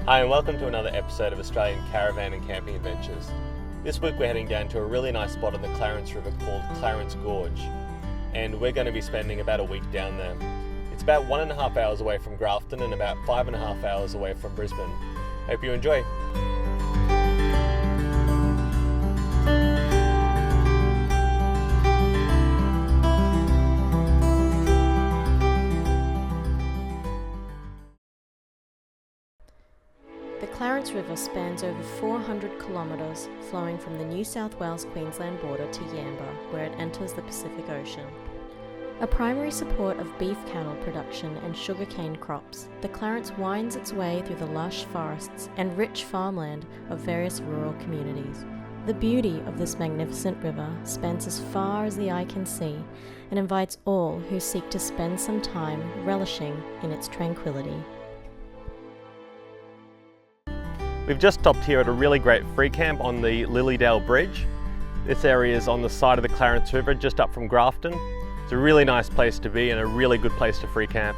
Hi and welcome to another episode of Australian Caravan and Camping Adventures. This week we're heading down to a really nice spot on the Clarence River called Clarence Gorge, and we're going to be spending about a week down there. It's about 1.5 hours away from Grafton and about 5.5 hours away from Brisbane. Hope you enjoy. The Clarence River spans over 400 kilometres, flowing from the New South Wales-Queensland border to Yamba, where it enters the Pacific Ocean. A primary support of beef cattle production and sugarcane crops, the Clarence winds its way through the lush forests and rich farmland of various rural communities. The beauty of this magnificent river spans as far as the eye can see and invites all who seek to spend some time relishing in its tranquility. We've just stopped here at a really great free camp on the Lilydale Bridge. This area is on the side of the Clarence River, just up from Grafton. It's a really nice place to be and a really good place to free camp.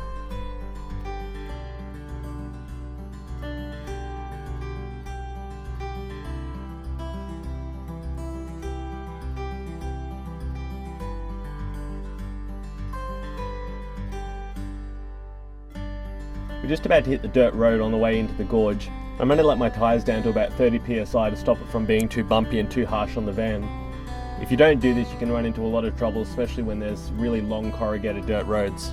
We're just about to hit the dirt road on the way into the gorge. I'm going to let my tyres down to about 30 psi to stop it from being too bumpy and too harsh on the van. If you don't do this, you can run into a lot of trouble, especially when there's really long corrugated dirt roads.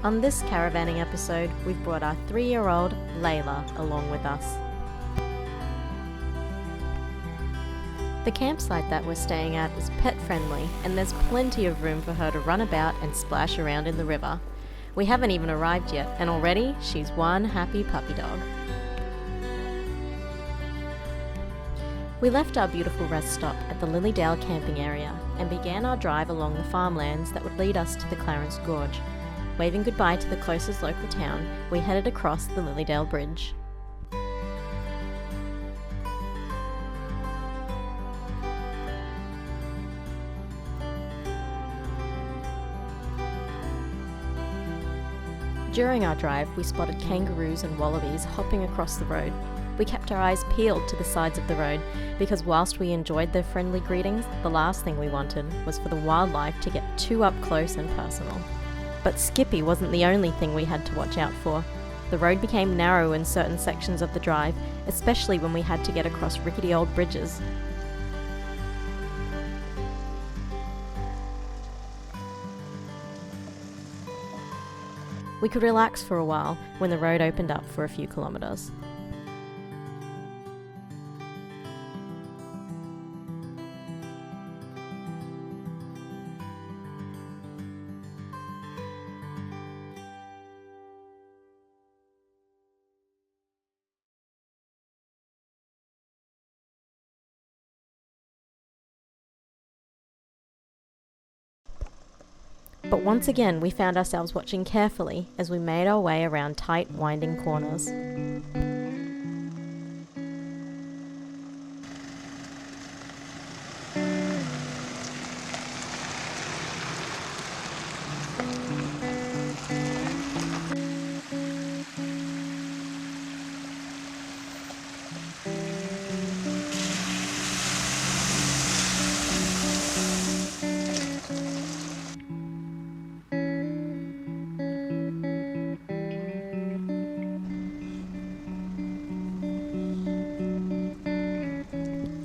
On this caravanning episode, we've brought our 3-year-old Layla along with us. The campsite that we're staying at is pet friendly and there's plenty of room for her to run about and splash around in the river. We haven't even arrived yet and already she's one happy puppy dog. We left our beautiful rest stop at the Lilydale camping area and began our drive along the farmlands that would lead us to the Clarence Gorge. Waving goodbye to the closest local town, we headed across the Lilydale Bridge. During our drive, we spotted kangaroos and wallabies hopping across the road. We kept our eyes peeled to the sides of the road because whilst we enjoyed their friendly greetings, the last thing we wanted was for the wildlife to get too up close and personal. But Skippy wasn't the only thing we had to watch out for. The road became narrow in certain sections of the drive, especially when we had to get across rickety old bridges. We could relax for a while when the road opened up for a few kilometres. But once again, we found ourselves watching carefully as we made our way around tight, winding corners.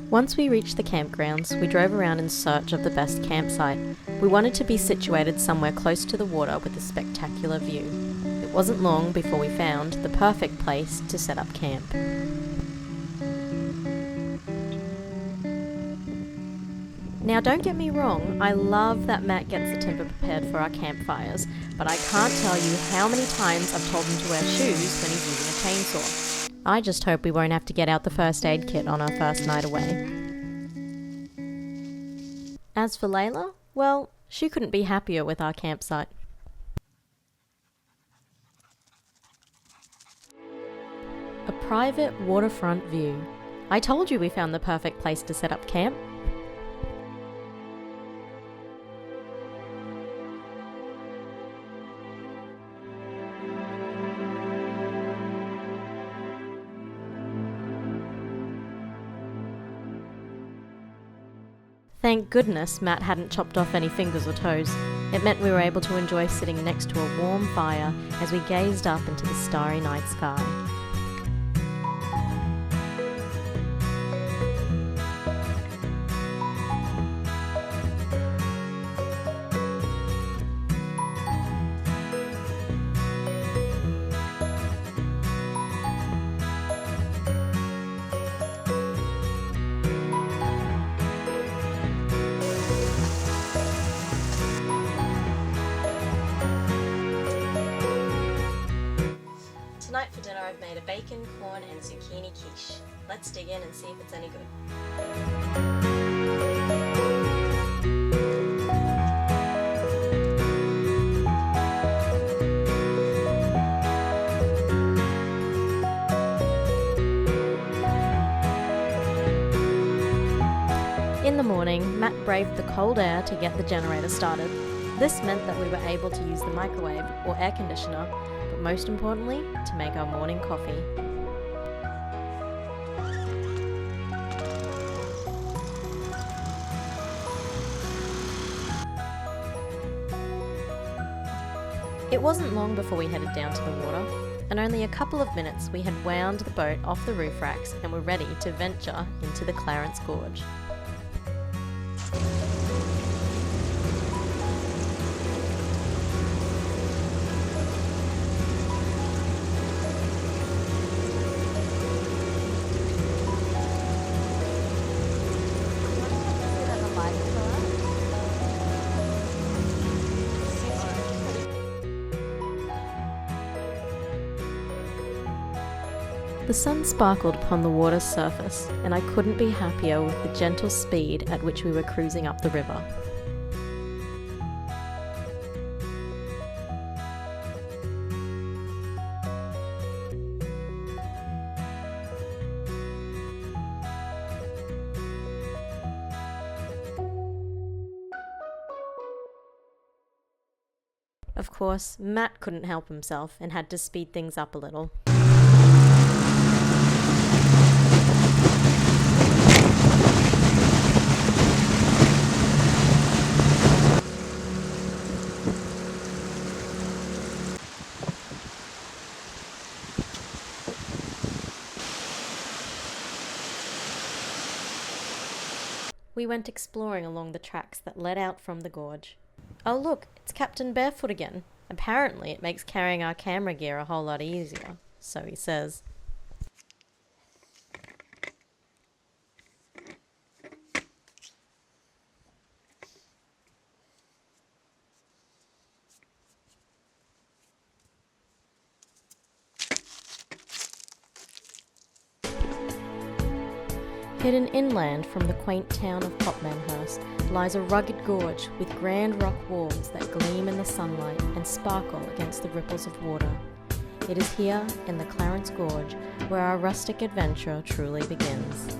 Once we reached the campgrounds, we drove around in search of the best campsite. We wanted to be situated somewhere close to the water with a spectacular view. It wasn't long before we found the perfect place to set up camp. Now don't get me wrong, I love that Matt gets the timber prepared for our campfires, but I can't tell you how many times I've told him to wear shoes when he's using a chainsaw. I just hope we won't have to get out the first aid kit on our first night away. As for Layla, well, she couldn't be happier with our campsite. A private waterfront view. I told you we found the perfect place to set up camp. Thank goodness Matt hadn't chopped off any fingers or toes. It meant we were able to enjoy sitting next to a warm fire as we gazed up into the starry night sky. Tonight for dinner I've made a bacon, corn and zucchini quiche. Let's dig in and see if it's any good. In the morning, Matt braved the cold air to get the generator started. This meant that we were able to use the microwave or air conditioner, but most importantly, to make our morning coffee. It wasn't long before we headed down to the water. In only a couple of minutes, we had wound the boat off the roof racks and were ready to venture into the Clarence Gorge. The sun sparkled upon the water's surface, and I couldn't be happier with the gentle speed at which we were cruising up the river. Of course, Matt couldn't help himself and had to speed things up a little. We went exploring along the tracks that led out from the gorge. Oh look, it's Captain Barefoot again. Apparently it makes carrying our camera gear a whole lot easier, so he says. Hidden inland from the quaint town of Copmanhurst lies a rugged gorge with grand rock walls that gleam in the sunlight and sparkle against the ripples of water. It is here, in the Clarence Gorge, where our rustic adventure truly begins.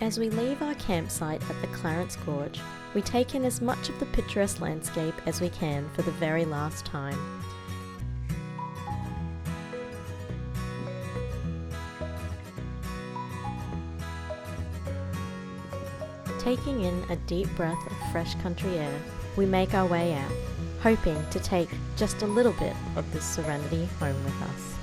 As we leave our campsite at the Clarence Gorge, we take in as much of the picturesque landscape as we can for the very last time. Taking in a deep breath of fresh country air, we make our way out, hoping to take just a little bit of this serenity home with us.